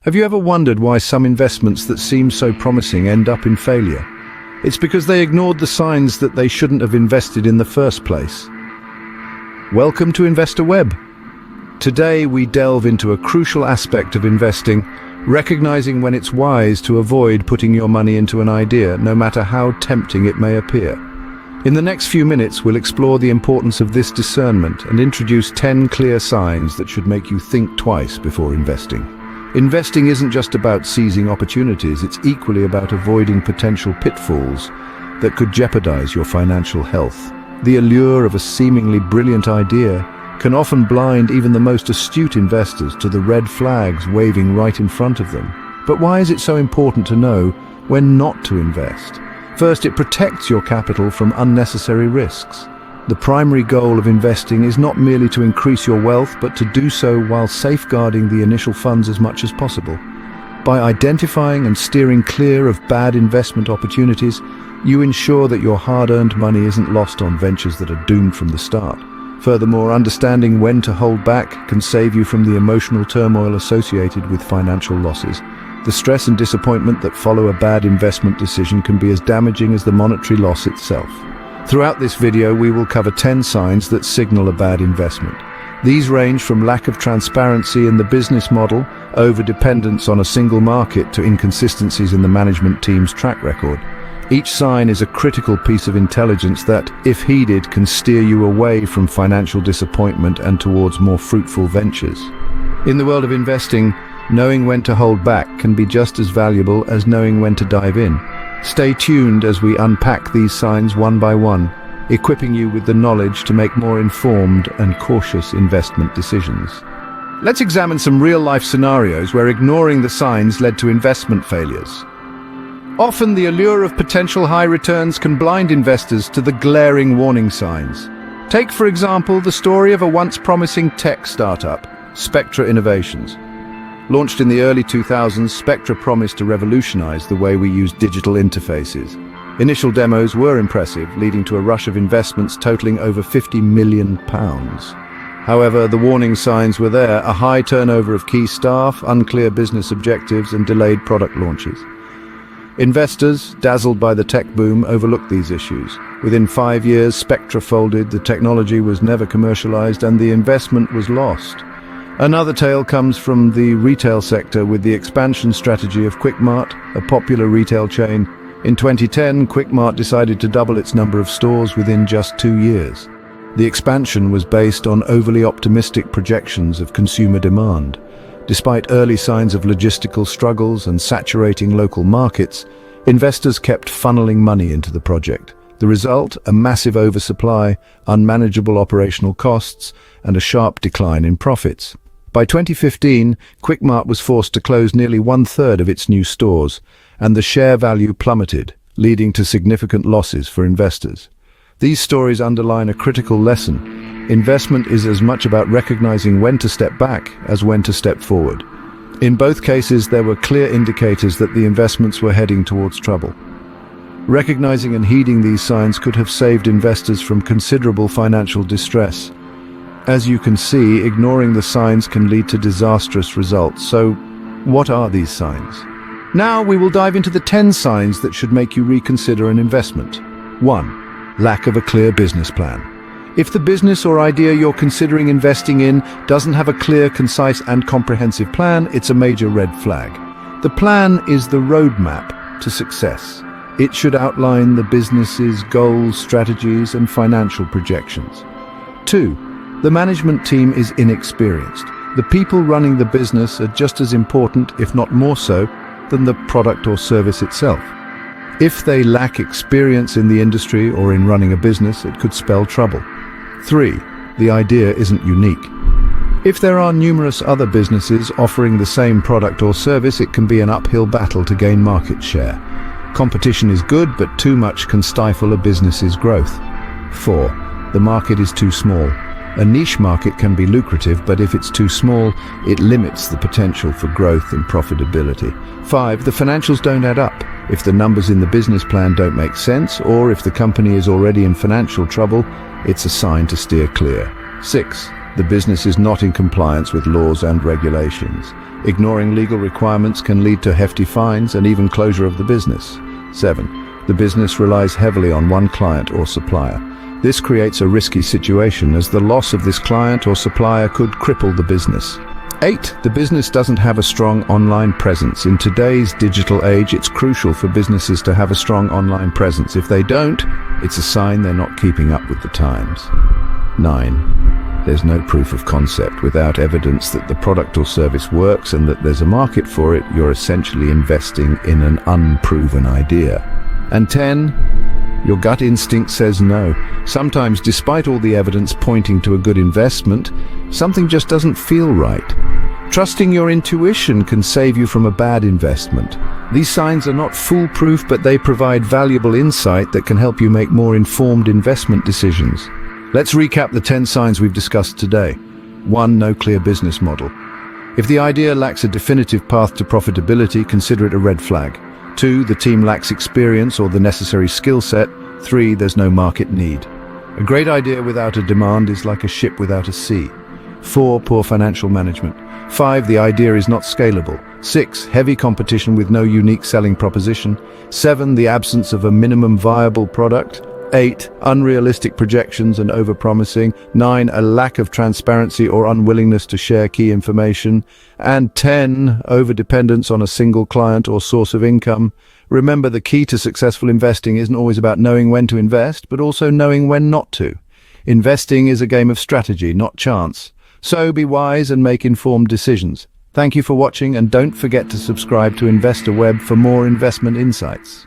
Have you ever wondered why some investments that seem so promising end up in failure? It's because they ignored the signs that they shouldn't have invested in the first place. Welcome to Investor Web. Today we delve into a crucial aspect of investing, recognizing when it's wise to avoid putting your money into an idea, no matter how tempting it may appear. In the next few minutes, we'll explore the importance of this discernment and introduce 10 clear signs that should make you think twice before investing. Investing isn't just about seizing opportunities, it's equally about avoiding potential pitfalls that could jeopardize your financial health. The allure of a seemingly brilliant idea can often blind even the most astute investors to the red flags waving right in front of them. But why is it so important to know when not to invest? First, it protects your capital from unnecessary risks. The primary goal of investing is not merely to increase your wealth, but to do so while safeguarding the initial funds as much as possible. By identifying and steering clear of bad investment opportunities, you ensure that your hard-earned money isn't lost on ventures that are doomed from the start. Furthermore, understanding when to hold back can save you from the emotional turmoil associated with financial losses. The stress and disappointment that follow a bad investment decision can be as damaging as the monetary loss itself. Throughout this video, we will cover 10 signs that signal a bad investment. These range from lack of transparency in the business model, overdependence on a single market, to inconsistencies in the management team's track record. Each sign is a critical piece of intelligence that, if heeded, can steer you away from financial disappointment and towards more fruitful ventures. In the world of investing, knowing when to hold back can be just as valuable as knowing when to dive in. Stay tuned as we unpack these signs one by one, equipping you with the knowledge to make more informed and cautious investment decisions. Let's examine some real-life scenarios where ignoring the signs led to investment failures. Often the allure of potential high returns can blind investors to the glaring warning signs. Take, for example, the story of a once promising tech startup, Spectra Innovations. Launched in the early 2000s, Spectra promised to revolutionize the way we use digital interfaces. Initial demos were impressive, leading to a rush of investments totaling over £50 million. However, the warning signs were there: a high turnover of key staff, unclear business objectives, and delayed product launches. Investors, dazzled by the tech boom, overlooked these issues. Within 5 years, Spectra folded, the technology was never commercialized, and the investment was lost. Another tale comes from the retail sector with the expansion strategy of QuickMart, a popular retail chain. In 2010, QuickMart decided to double its number of stores within just 2 years. The expansion was based on overly optimistic projections of consumer demand. Despite early signs of logistical struggles and saturating local markets, investors kept funneling money into the project. The result, a massive oversupply, unmanageable operational costs, and a sharp decline in profits. By 2015, QuickMart was forced to close nearly 1/3 of its new stores, and the share value plummeted, leading to significant losses for investors. These stories underline a critical lesson. Investment is as much about recognizing when to step back as when to step forward. In both cases, there were clear indicators that the investments were heading towards trouble. Recognizing and heeding these signs could have saved investors from considerable financial distress. As you can see, ignoring the signs can lead to disastrous results. So, what are these signs? Now we will dive into the 10 signs that should make you reconsider an investment. 1. Lack of a clear business plan. If the business or idea you're considering investing in doesn't have a clear, concise, and comprehensive plan, it's a major red flag. The plan is the roadmap to success. It should outline the business's goals, strategies, and financial projections. 2. The management team is inexperienced. The people running the business are just as important, if not more so, than the product or service itself. If they lack experience in the industry or in running a business, it could spell trouble. 3. The idea isn't unique. If there are numerous other businesses offering the same product or service, it can be an uphill battle to gain market share. Competition is good, but too much can stifle a business's growth. 4. The market is too small. A niche market can be lucrative, but if it's too small, it limits the potential for growth and profitability. 5. The financials don't add up. If the numbers in the business plan don't make sense, or if the company is already in financial trouble, it's a sign to steer clear. 6. The business is not in compliance with laws and regulations. Ignoring legal requirements can lead to hefty fines and even closure of the business. 7. The business relies heavily on one client or supplier. This creates a risky situation as the loss of this client or supplier could cripple the business. 8. The business doesn't have a strong online presence. In today's digital age, it's crucial for businesses to have a strong online presence. If they don't, it's a sign they're not keeping up with the times. 9. There's no proof of concept. Without evidence that the product or service works and that there's a market for it, you're essentially investing in an unproven idea. And 10. Your gut instinct says no. Sometimes, despite all the evidence pointing to a good investment, something just doesn't feel right. Trusting your intuition can save you from a bad investment. These signs are not foolproof, but they provide valuable insight that can help you make more informed investment decisions. Let's recap the 10 signs we've discussed today. 1. No clear business model. If the idea lacks a definitive path to profitability, consider it a red flag. 2. The team lacks experience or the necessary skill set. 3. There's no market need. A great idea without a demand is like a ship without a sea. 4. Poor financial management. 5. The idea is not scalable. 6. Heavy competition with no unique selling proposition. 7. The absence of a minimum viable product. 8. Unrealistic projections and overpromising. 9. A lack of transparency or unwillingness to share key information. And 10. Overdependence on a single client or source of income. Remember, the key to successful investing isn't always about knowing when to invest, but also knowing when not to. Investing is a game of strategy, not chance. So be wise and make informed decisions. Thank you for watching, and don't forget to subscribe to Investor Web for more investment insights.